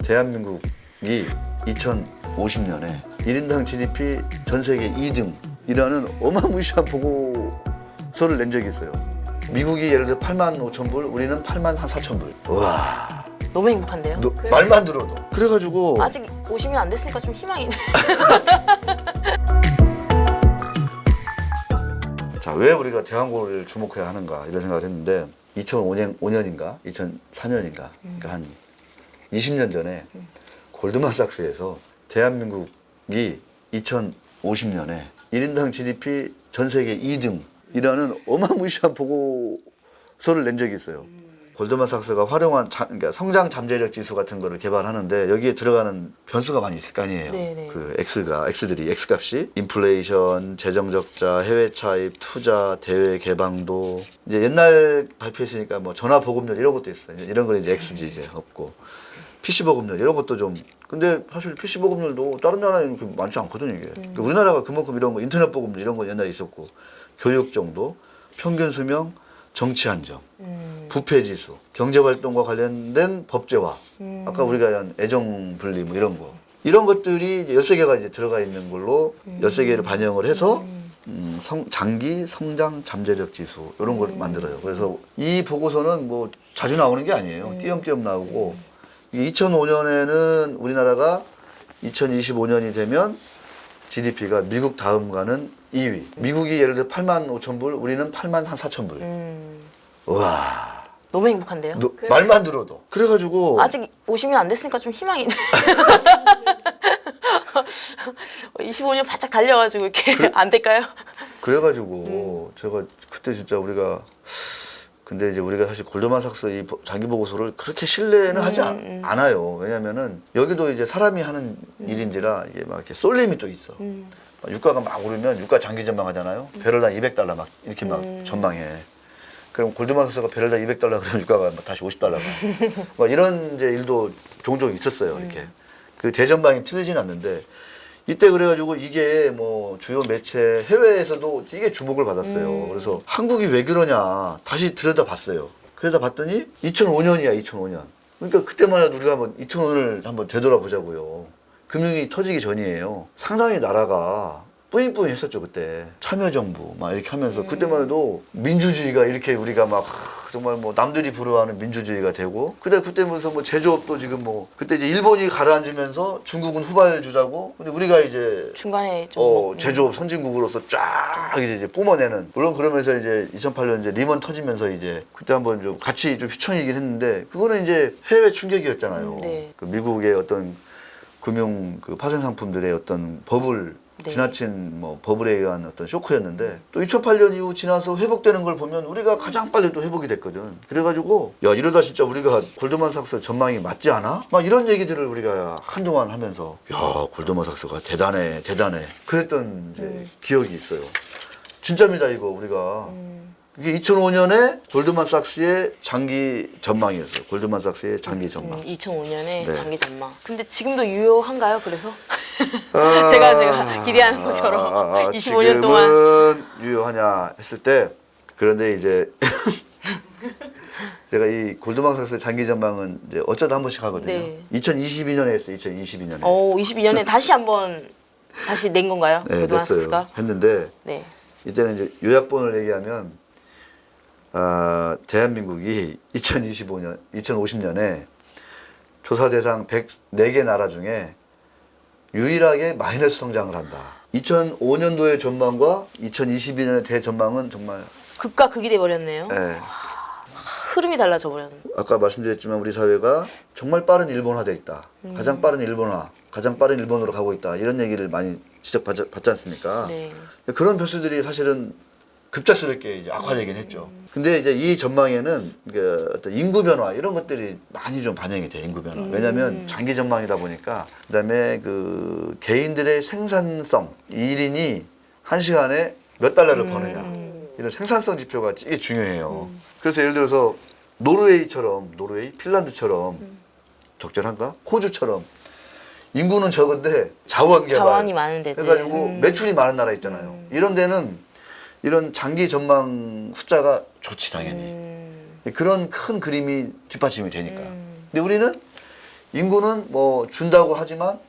대한민국이 2050년에 1인당 GDP 전 세계 2등이라는 어마무시한 보고서를 낸 적이 있어요. 미국이 예를 들어 8만 5천 불, 우리는 8만 한 4천 불. 와. 너무 행복한데요? 말만 들어도. 그래가지고 아직 50년 안 됐으니까 좀 희망이 있네. 자, 왜 우리가 대한고를 주목해야 하는가 이런 생각을 했는데 2005년인가 2004년인가 그러니까 한 20년 전에 골드만삭스에서 대한민국이 2050년에 1인당 GDP 전 세계 2등이라는 어마무시한 보고서를 낸 적이 있어요. 골드만삭스가 활용한 그러니까 성장 잠재력 지수 같은 거를 개발하는데 여기에 들어가는 변수가 많이 있을 거 아니에요. 네네. 그 X값이 인플레이션, 재정 적자, 해외 차입, 투자, 대외 개방도 이제 옛날 발표했으니까 뭐 전화 보급률 이런 것도 있어요. 이런 건 이제 X지 이제 없고 PC 보급률 이런 것도 좀 근데 사실 PC 보급률도 다른 나라에는 그렇게 많지 않거든요 이게. 그러니까 우리나라가 그만큼 이런 거 인터넷 보급률 이런 건 옛날에 있었고 교육 정도, 평균 수명, 정치 안정, 부패 지수, 경제 활동과 관련된 법제화. 아까 우리가 한 애정 분리 뭐 이런 거. 이런 것들이 13개가 이제 들어가 있는 걸로 13개를 반영을 해서 장기 성장 잠재력 지수 이런 걸 만들어요. 그래서 이 보고서는 뭐 자주 나오는 게 아니에요. 띄엄띄엄 나오고 2005년에는 우리나라가 2025년이 되면 GDP가 미국 다음가는 2위. 미국이 예를 들어 8만 5천 불, 우리는 8만 한 4천 불. 와. 너무 행복한데요? 말만 들어도. 그래가지고 아직 50년 안 됐으니까 좀 희망이 있네. 25년 바짝 달려가지고 이렇게 안 될까요? 그래가지고 제가 그때 진짜 우리가 근데 이제 우리가 사실 골드만삭스 이 장기 보고서를 그렇게 신뢰는 하지 않아요. 왜냐면은 여기도 이제 사람이 하는 일인지라 이게 막 이렇게 쏠림이 또 있어. 유가가 막 오르면 유가 장기 전망하잖아요. 배럴당 200달러 막 이렇게 막 전망해. 그럼 골드만삭스가 배럴당 200달러 그러면 유가가 막 다시 50달러 가. 막 이런 이제 일도 종종 있었어요. 이렇게 그 대전망이 틀리진 않는데 이때 그래가지고 이게 뭐 주요 매체 해외에서도 이게 주목을 받았어요. 그래서 한국이 왜 그러냐 다시 들여다봤어요. 그러다 봤더니 2005년이야 2005년. 그러니까 그때만 해도 우리가 한번 2005년을 한번 되돌아보자고요. 금융이 터지기 전이에요. 상당히 나라가 뿌잉뿌잉 했었죠 그때. 참여정부 막 이렇게 하면서 그때만 해도 민주주의가 이렇게 우리가 막 정말 뭐 남들이 부러워하는 민주주의가 되고 그때면서 뭐 제조업도 지금 뭐 그때 이제 일본이 가라앉으면서 중국은 후발주자고 근데 우리가 이제 중간에 좀 제조업 선진국으로서 쫙 이제 뿜어내는 물론 그러면서 이제 2008년 이제 리먼 터지면서 이제 그때 한번 좀 같이 좀 휘청이긴 했는데 그거는 이제 해외 충격이었잖아요. 네. 그 미국의 어떤 금융 그 파생 상품들의 어떤 버블 네. 지나친 뭐 버블에 의한 어떤 쇼크였는데 또 2008년 이후 지나서 회복되는 걸 보면 우리가 가장 빨리 또 회복이 됐거든. 그래가지고 야 이러다 진짜 우리가 골드만삭스 전망이 맞지 않아? 막 이런 얘기들을 우리가 한동안 하면서 야 골드만삭스가 대단해 그랬던 이제 기억이 있어요. 진짜입니다 이거 우리가. 이게 2005년에 골드만삭스의 장기 전망이었어요. 골드만삭스의 장기 전망. 2005년에 네. 장기 전망. 근데 지금도 유효한가요? 그래서 제가 기대하는 것처럼 25년 동안 지금은 유효하냐 했을 때 그런데 이제 제가 이 골드만삭스 장기 전망은 이제 어쩌다 한 번씩 하거든요. 네. 2022년에 했어요. 2022년에. 22년에 다시 한번 다시 낸 건가요? 네, 골드만삭스가? 됐어요. 했는데 네. 이때는 이제 요약본을 얘기하면 대한민국이 2050년에 조사 대상 104개 나라 중에 유일하게 마이너스 성장을 한다. 2005년도의 전망과 2022년의 대전망은 정말 극과 극이 돼 버렸네요. 예, 흐름이 달라져 버렸네. 아까 말씀드렸지만 우리 사회가 정말 빠른 일본화돼 있다. 가장 빠른 일본화, 가장 빠른 일본으로 가고 있다. 이런 얘기를 많이 지적받지 않습니까? 네. 그런 변수들이 사실은 급작스럽게 이제 악화되긴 했죠. 근데 이제 이 전망에는 그 어떤 인구 변화 이런 것들이 많이 좀 반영이 돼 인구 변화. 왜냐하면 장기 전망이다 보니까 그다음에 그 개인들의 생산성 1인이 한 시간에 몇 달러를 버느냐 이런 생산성 지표가 되게 중요해요. 그래서 예를 들어서 노르웨이, 핀란드처럼 적절한가? 호주처럼 인구는 적은데 자원 개발 자원이 많은 데들. 해가지고 매출이 많은 나라 있잖아요. 이런 데는 이런 장기 전망 숫자가 좋지 당연히. 그런 큰 그림이 뒷받침이 되니까. 근데 우리는 인구는 뭐 준다고 하지만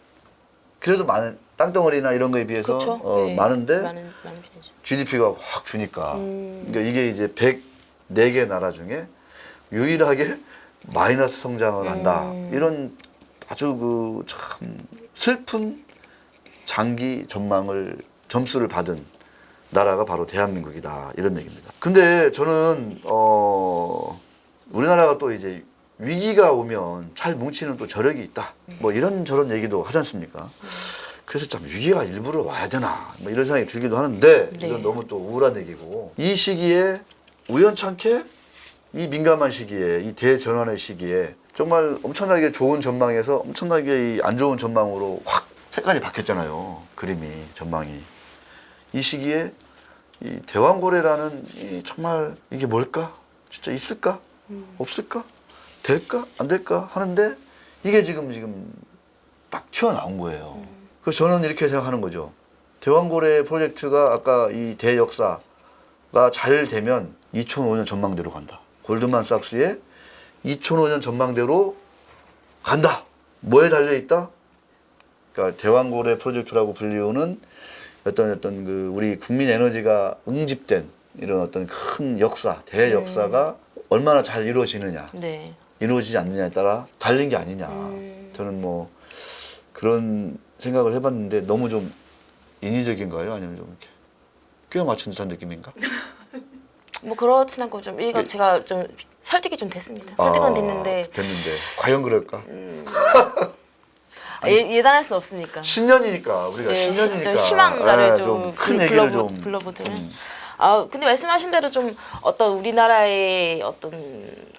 그래도 많은 땅덩어리나 이런 거에 비해서 그쵸? 네. 많은데 많은 편이죠. GDP가 확 주니까 그러니까 이게 이제 104개 나라 중에 유일하게 마이너스 성장을 한다. 이런 아주 그 참 슬픈 장기 전망을 점수를 받은 나라가 바로 대한민국이다. 이런 얘기입니다. 근데 저는 우리나라가 또 이제 위기가 오면 잘 뭉치는 또 저력이 있다. 뭐 이런저런 얘기도 하지 않습니까? 그래서 참 위기가 일부러 와야 되나 뭐 이런 생각이 들기도 하는데 네. 이건 너무 또 우울한 얘기고 이 시기에 우연찮게 이 민감한 시기에 이 대전환의 시기에 정말 엄청나게 좋은 전망에서 엄청나게 이 안 좋은 전망으로 확 색깔이 바뀌었잖아요. 그림이 전망이 이 시기에 이 대왕고래라는 이 정말 이게 뭘까? 진짜 있을까? 없을까? 될까? 안 될까? 하는데 이게 지금 딱 튀어나온 거예요. 그래서 저는 이렇게 생각하는 거죠. 대왕고래 프로젝트가 아까 이 대역사가 잘 되면 2005년 전망대로 간다. 골드만삭스의 2005년 전망대로 간다. 뭐에 달려있다? 그러니까 대왕고래 프로젝트라고 불리우는 어떤 그 우리 국민 에너지가 응집된 이런 어떤 큰 역사, 대역사가 얼마나 잘 이루어지느냐, 네. 이루어지지 않느냐에 따라 달린 게 아니냐. 저는 뭐 그런 생각을 해봤는데 너무 좀 인위적인가요? 아니면 좀 이렇게 꿰어 맞춘 듯한 느낌인가? 뭐 그렇진 않고 좀 이거 제가 좀 설득이 좀 됐습니다. 설득은 됐는데 과연 그럴까? 예단할 수 없으니까. 신년이니까 우리가 네, 신년이니까 좀 희망가를 좀 큰 얘기를 불러보자면 근데 말씀하신 대로 좀 어떤 우리나라의 어떤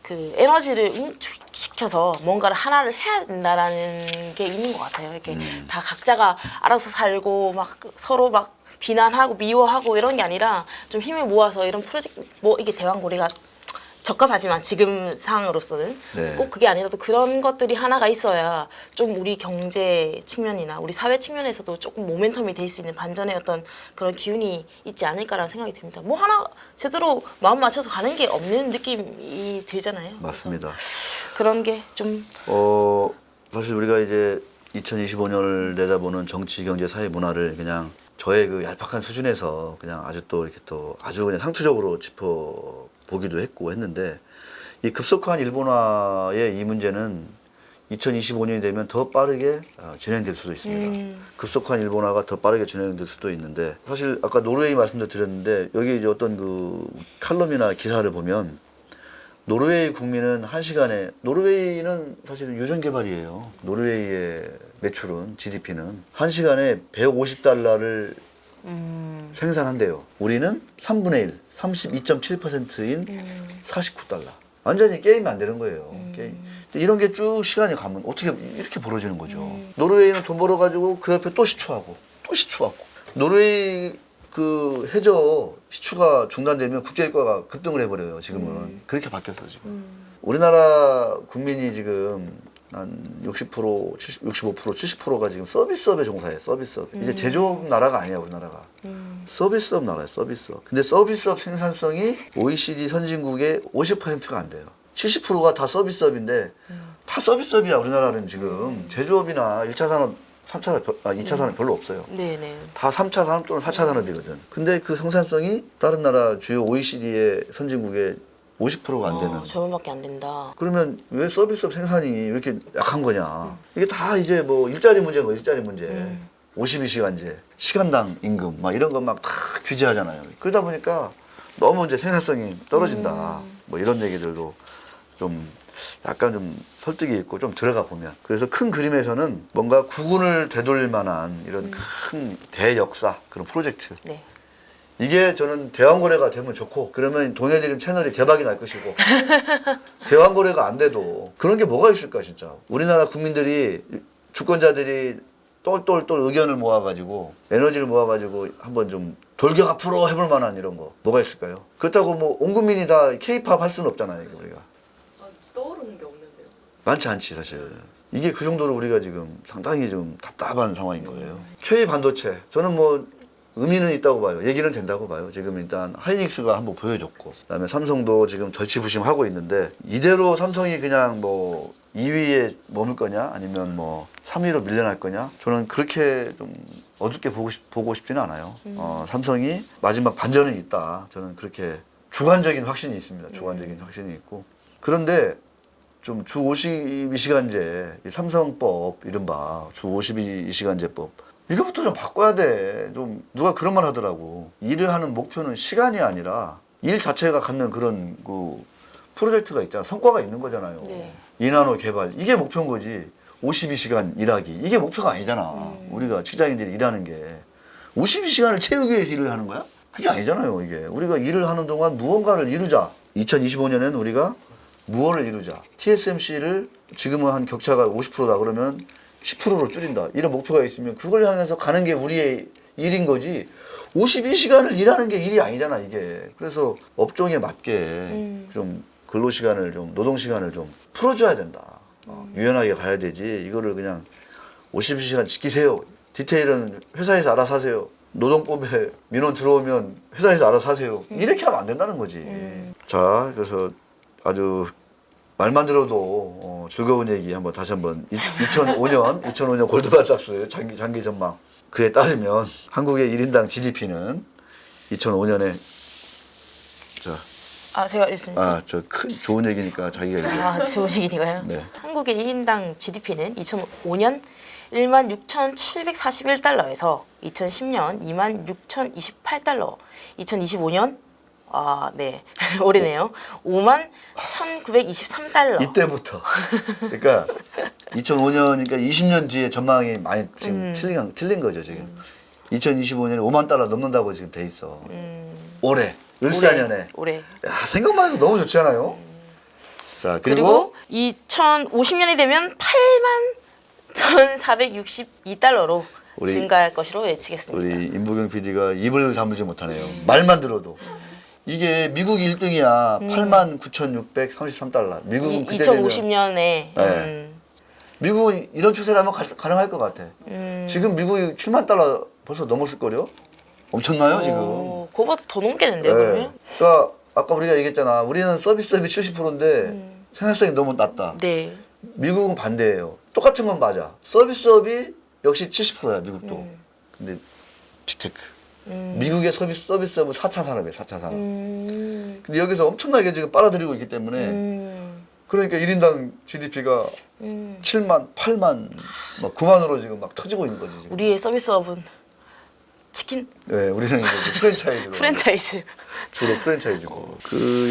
그 에너지를 응축시켜서 뭔가를 하나를 해야 된다라는 게 있는 것 같아요. 이렇게 다 각자가 알아서 살고 막 서로 막 비난하고 미워하고 이런 게 아니라 좀 힘을 모아서 이런 프로젝트 뭐 이게 대왕고래가 적합하지만 지금 상황으로서는 네. 꼭 그게 아니라도 그런 것들이 하나가 있어야 좀 우리 경제 측면이나 우리 사회 측면에서도 조금 모멘텀이 될 수 있는 반전의 어떤 그런 기운이 있지 않을까라는 생각이 듭니다. 뭐 하나 제대로 마음 맞춰서 가는 게 없는 느낌이 들잖아요. 맞습니다. 그런 게 좀 사실 우리가 이제 2025년을 내다보는 정치, 경제, 사회, 문화를 그냥 저의 그 얄팍한 수준에서 그냥 아주 또 이렇게 또 아주 그냥 상투적으로 짚어보기도 했고 했는데 이 급속한 일본화의 이 문제는 2025년이 되면 더 빠르게 진행될 수도 있습니다. 급속한 일본화가 더 빠르게 진행될 수도 있는데 사실 아까 노르웨이 말씀도 드렸는데 여기 이제 어떤 그 칼럼이나 기사를 보면 노르웨이 국민은 한 시간에 노르웨이는 사실은 유전 개발이에요. 노르웨이의 매출은 GDP는 한 시간에 150달러를 생산한대요. 우리는 3분의 1, 32.7%인 49달러. 완전히 게임이 안 되는 거예요. 게임. 이런 게 쭉 시간이 가면 어떻게 이렇게 벌어지는 거죠. 노르웨이는 돈 벌어가지고 그 옆에 또 시추하고 또 시추하고. 노르웨이 그 해저 시추가 중단되면 국제유가가 급등을 해버려요. 지금은 그렇게 바뀌었어 지금. 우리나라 국민이 지금 한 60%, 65%, 70%가 지금 서비스업에 종사해. 서비스업. 이제 제조업 나라가 아니야 우리나라가. 서비스업 나라야. 서비스업. 근데 서비스업 생산성이 OECD 선진국의 50%가 안 돼요. 70%가 다 서비스업인데 다 서비스업이야 우리나라는 지금. 제조업이나 1차 산업 2차 산업 별로 없어요. 네네. 다 3차 산업 또는 4차 산업이거든. 근데 그 생산성이 다른 나라 주요 OECD의 선진국의 50%가 안 되는. 저만밖에 안 된다. 그러면 왜 서비스업 생산이 왜 이렇게 약한 거냐. 이게 다 이제 뭐 일자리 문제인 거예요. 일자리 문제. 52시간제, 시간당 임금 막 이런 거 막 다 규제하잖아요. 그러다 보니까 너무 이제 생산성이 떨어진다. 뭐 이런 얘기들도 좀 약간 좀 설득이 있고 좀 들어가 보면 그래서 큰 그림에서는 뭔가 국운을 되돌릴 만한 이런 큰 대역사 그런 프로젝트 네. 이게 저는 대왕고래가 되면 좋고 그러면 동해드림 채널이 대박이 날 것이고 대왕고래가 안 돼도 그런 게 뭐가 있을까 진짜 우리나라 국민들이 주권자들이 똘똘똘 의견을 모아가지고 에너지를 모아가지고 한번 좀 돌격 앞으로 해볼 만한 이런 거 뭐가 있을까요? 그렇다고 뭐 온 국민이 다 K-팝 할 수는 없잖아요 이거 우리가 떠오르는 게 없는데요. 많지 않지 사실 이게 그 정도로 우리가 지금 상당히 좀 답답한 상황인 거예요. K 반도체 저는 뭐 의미는 있다고 봐요. 얘기는 된다고 봐요. 지금 일단 하이닉스가 한번 보여줬고 그다음에 삼성도 지금 절치부심하고 있는데 이대로 삼성이 그냥 뭐 2위에 머물 거냐 아니면 뭐 3위로 밀려날 거냐 저는 그렇게 좀 어둡게 보고 싶지는 않아요. 삼성이 마지막 반전은 있다. 저는 그렇게 주관적인 확신이 있습니다. 주관적인 확신이 있고 그런데 좀 주 52시간제 삼성법 이른바 주 52시간제법 이거부터 좀 바꿔야 돼. 좀 누가 그런 말 하더라고. 일을 하는 목표는 시간이 아니라 일 자체가 갖는 그런 그 프로젝트가 있잖아. 성과가 있는 거잖아요. 네. 이나노 개발 이게 목표인 거지. 52시간 일하기 이게 목표가 아니잖아. 우리가 직장인들이 일하는 게 52시간을 채우기 위해서 일을 하는 거야? 그게 아니잖아요. 이게 우리가 일을 하는 동안 무언가를 이루자. 2025년에는 우리가 무엇을 이루자. TSMC를 지금은 한 격차가 50%다 그러면 10%로 줄인다. 이런 목표가 있으면 그걸 향해서 가는 게 우리의 일인 거지. 52시간을 일하는 게 일이 아니잖아 이게. 그래서 업종에 맞게 좀 근로시간을 좀 노동시간을 좀 풀어줘야 된다. 유연하게 가야 되지. 이거를 그냥 52시간 지키세요. 디테일은 회사에서 알아서 하세요. 노동법에 민원 들어오면 회사에서 알아서 하세요. 이렇게 하면 안 된다는 거지. 자, 그래서 아주 말만 들어도 즐거운 얘기 한번 다시 한번 2005년 골드만삭스 장기 전망 그에 따르면 한국의 1인당 GDP는 2005년에 제가 읽습니다. 저 큰 좋은 얘기니까 자기가 얘기해. 좋은 얘기니까요. 네. 한국의 1인당 GDP는 2005년 16,741달러에서 2010년 26,028달러, 2025년 네 올해네요. 51,923달러. 이때부터 그러니까 2005년이니까 20년 뒤에 전망이 많이 지금 틀린 거죠 지금. 2025년에 5만 달러 넘는다고 지금 돼 있어. 올해 을사년에. 올해. 야, 생각만 해도 너무 좋지 않아요? 자 그리고 2050년이 되면 81,462달러로 증가할 것으로 예측했습니다. 우리 임부경 PD가 입을 다물지 못하네요. 말만 들어도. 이게 미국이 1등이야. 89,633달러. 미국은 그때 되면 2050년에 미국은 이런 추세라면 가능할 것 같아. 지금 미국이 7만 달러 벌써 넘었을걸요? 엄청나요 지금. 그거보다 더 넘겠는데요 그러면? 그러니까 아까 우리가 얘기했잖아. 우리는 서비스업이 70%인데 생산성이 너무 낮다. 네. 미국은 반대예요. 똑같은 건 맞아. 서비스업이 역시 70%야 미국도. 근데 빅테크. 미국의 서비스업은 4차 산업이에요. 4차 산업. 근데 여기서 엄청나게 지금 빨아들이고 있기 때문에 그러니까 1인당 GDP가 7만, 8만, 막 9만으로 지금 막 터지고 있는 거지 지금. 우리의 서비스업은 치킨 네, 우리는 이제 프랜차이즈로. 프랜차이즈. 주로 프랜차이즈고.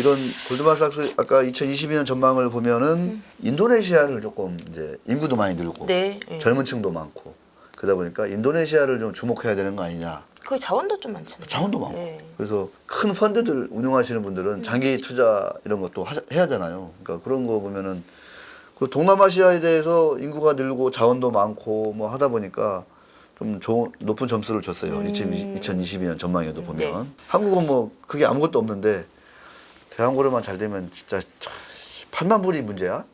이런 골드만삭스 아까 2022년 전망을 보면은 인도네시아를 조금 이제 인구도 많이 늘고 네. 젊은 층도 많고 그러다 보니까 인도네시아를 좀 주목해야 되는 거 아니냐. 거기 자원도 좀 많잖아요. 자원도 많고. 네. 그래서 큰 펀드들 운영하시는 분들은 장기 투자 이런 것도 해야 하잖아요. 그러니까 그런 거 보면은 그 동남아시아에 대해서 인구가 늘고 자원도 많고 뭐 하다 보니까 좀 좋은 높은 점수를 줬어요. 2022년 전망에도 보면. 네. 한국은 뭐 그게 아무것도 없는데 대한고려만 잘 되면 진짜 8만 불이 문제야.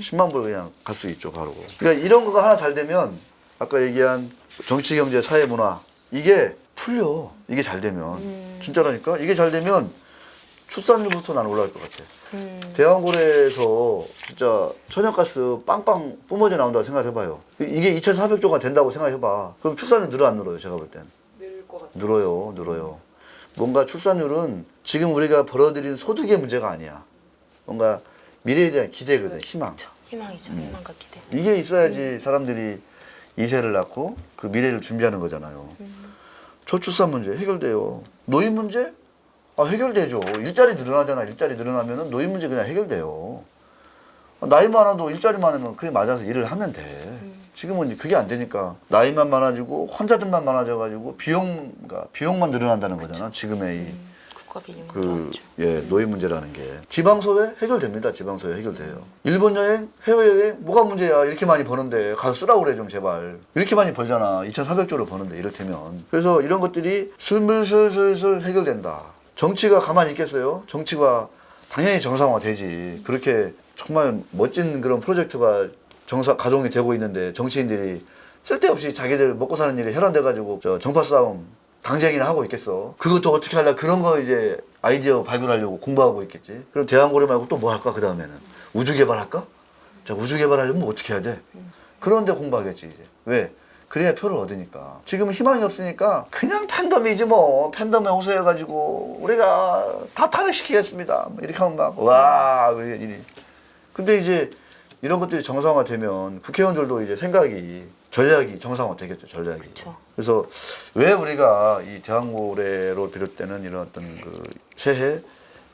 10만 불 그냥 갈 수 있죠, 바로. 그러니까 이런 거가 하나 잘 되면 아까 얘기한 정치, 경제, 사회, 문화 이게 풀려. 이게 잘 되면. 진짜라니까. 이게 잘 되면 출산율부터 나는 올라갈 것 같아. 대왕고래에서 진짜 천연가스 빵빵 뿜어져 나온다고 생각해봐요. 이게 2,400조가 된다고 생각해봐. 그럼 출산율 늘어 안 늘어요? 제가 볼 땐. 늘 것 같아요. 늘어요. 뭔가 출산율은 지금 우리가 벌어들인 소득의 문제가 아니야. 뭔가 미래에 대한 기대거든, 희망. 희망이죠. 희망과 기대. 이게 있어야지 사람들이 2세를 낳고 그 미래를 준비하는 거잖아요. 저출산 문제 해결돼요. 노인 문제? 해결되죠. 일자리 늘어나잖아. 일자리 늘어나면은 노인 문제 그냥 해결돼요. 나이 많아도 일자리만 하면 그게 맞아서 일을 하면 돼. 지금은 이제 그게 안 되니까 나이만 많아지고 환자들만 많아져가지고 비용만 늘어난다는 거잖아. 지금의 이 국가 비용이 노인 문제라는 게. 지방소외 해결됩니다. 지방소외 해결돼요. 일본 여행, 해외여행 뭐가 문제야. 이렇게 많이 버는데 가서 쓰라고 그래 좀 제발. 이렇게 많이 벌잖아. 2,400조를 버는데 이를테면. 그래서 이런 것들이 슬슬 해결된다. 정치가 가만히 있겠어요? 정치가 당연히 정상화되지. 그렇게 정말 멋진 그런 프로젝트가 가동이 되고 있는데 정치인들이 쓸데없이 자기들 먹고 사는 일에 혈안돼가지고 정파 싸움 당쟁이나 하고 있겠어. 그것도 어떻게 하려 그런 거 이제 아이디어 발굴하려고 공부하고 있겠지. 그럼 대왕고래 말고 또 뭐 할까 그 다음에는 우주 개발할까? 자, 우주 개발하려면 어떻게 해야 돼? 그런데 공부하겠지 이제. 왜? 그래야 표를 얻으니까. 지금은 희망이 없으니까 그냥 팬덤이지 뭐. 팬덤에 호소해가지고 우리가 다 탄핵시키겠습니다. 뭐 이렇게 하면 막 와. 근데 이제 이런 것들이 정상화되면 국회의원들도 이제 생각이 전략이 정상화되겠죠. 전략이. 그쵸. 그래서 왜 우리가 이 대학로래로 비롯되는 이런 어떤 그 새해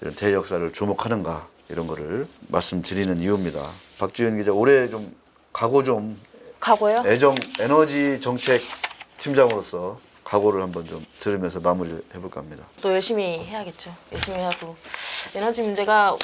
이런 대역사를 주목하는가 이런 거를 말씀드리는 이유입니다. 박지윤 기자 올해 좀 각오 좀 각오요? 애정 에너지 정책 팀장으로서 각오를 한번 좀 들으면서 마무리를 해볼까 합니다. 또 열심히 해야겠죠. 열심히 하고 에너지 문제가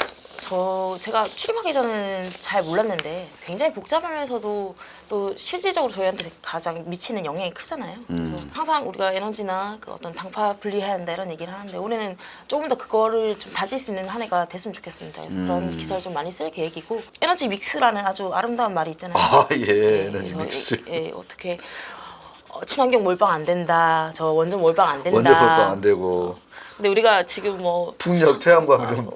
제가 출입하기 전에는 잘 몰랐는데 굉장히 복잡하면서도 또 실질적으로 저희한테 가장 미치는 영향이 크잖아요. 그래서 항상 우리가 에너지나 그 어떤 당파 분리해야 한다 이런 얘기를 하는데 올해는 조금 더 그거를 좀 다질 수 있는 한 해가 됐으면 좋겠습니다. 그래서 그런 기사를 좀 많이 쓸 계획이고 에너지 믹스라는 아주 아름다운 말이 있잖아요. 아, 예, 에너지 그래서 믹스. 어떻게 친환경 몰빵 안 된다. 저 원전 몰빵 안 된다. 원전 몰빵 안 되고 근데 우리가 지금 뭐 풍력, 태양광 좀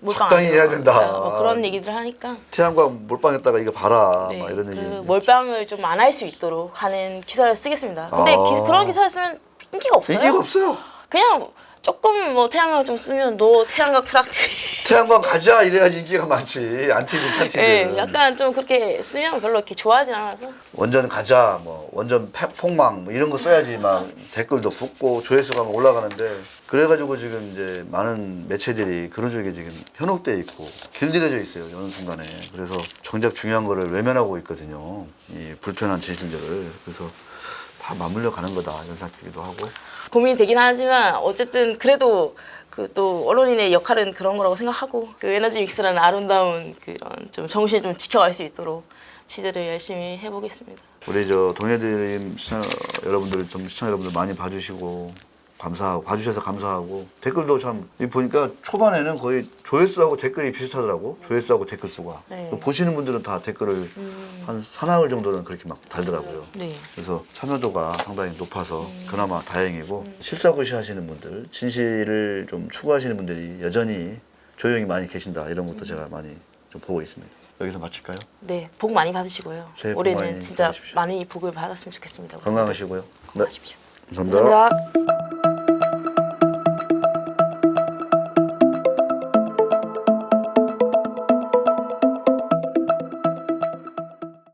몰빵 적당히 안 해야 되고 된다. 뭐 그런 얘기들 하니까 태양광 몰빵했다가 이거 봐라 네, 막 이런 그 얘기. 몰빵을 좀 안 할 수 있도록 하는 기사를 쓰겠습니다. 근데 아. 그런 기사를 쓰면 인기가 없어요. 인기가 없어요. 그냥 조금 뭐 태양광 좀 쓰면 너 태양광 프락치. 태양광 가자 이래야지 인기가 많지. 안티든 찬티든. 네, 약간 좀 그렇게 쓰면 별로 이렇게 좋아하진 않아서. 원전 가자, 뭐 원전 폭망 뭐 이런 거 써야지 막 댓글도 붙고 조회수가 막 올라가는데 그래가지고 지금 이제 많은 매체들이 그런 쪽에 지금 현혹돼 있고 길들여져 있어요 어느 순간에. 그래서 정작 중요한 거를 외면하고 있거든요. 이 불편한 진실들을. 그래서 다 맞물려 가는 거다 이런 생각이기도 하고. 고민이 되긴 하지만 어쨌든 그래도 그 또 언론인의 역할은 그런 거라고 생각하고 그 에너지 믹스라는 아름다운 그런 좀 정신을 좀 지켜갈 수 있도록 취재를 열심히 해보겠습니다. 우리 저 동해드림 시청자 여러분들 좀 시청자 여러분들 많이 봐주시고 감사하고 봐주셔서 감사하고 댓글도 참 이 보니까 초반에는 거의 조회수하고 댓글이 비슷하더라고. 조회수하고 댓글 수가. 네. 보시는 분들은 다 댓글을 한 사나흘 정도는 그렇게 막 달더라고요. 네. 그래서 참여도가 상당히 높아서 그나마 다행이고 실사구시 하시는 분들 진실을 좀 추구하시는 분들이 여전히 조용히 많이 계신다 이런 것도 제가 많이 좀 보고 있습니다. 여기서 마칠까요? 네, 복 많이 받으시고요. 새해 복 올해는 많이 진짜 받으십시오. 많이 복을 받았으면 좋겠습니다. 건강하시고요. 네, 건강하십시오. 감사합니다. 감사합니다.